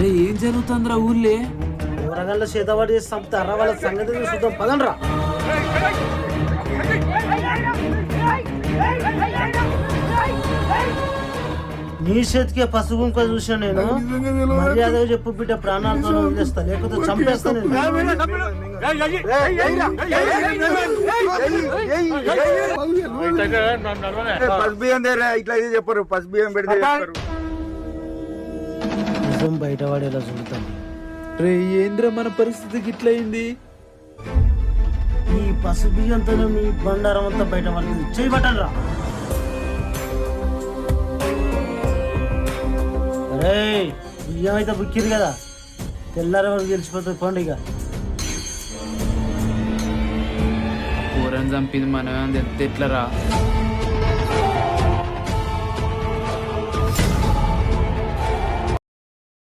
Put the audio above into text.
అరే ఏం జరుగుతుందిరా ఊళ్ళే? ఊరగల్ల చేతవాడి చేసి చంపుతారా వాళ్ళ సంగతి చూద్దాం పదండ్రా. నీ చేతికే పసుగుంక చూసా నేను. మర్యాద చెప్పు బిడ్డ, ప్రాణాలతో వదిలేస్తా లేకపోతే చంపేస్తా నేను. చెప్పరు పసుబియ్యం పెడితే నిజం బయటవాడేలా చూడతాను. రే ఏంద్ర మన పరిస్థితి గిట్లయింది? ఈ పసుబియ్యంతోనే మీ బండారం అంతా బయట పడుతుంది. చేయబట్టరా. అరే బియ్యం అయితే బుక్కిరు కదా, తెల్లారి వరకు గెలిచిపోతుంది పండుగ. కూరని చంపింది మనమే తెలిస్తే ఎట్లరా?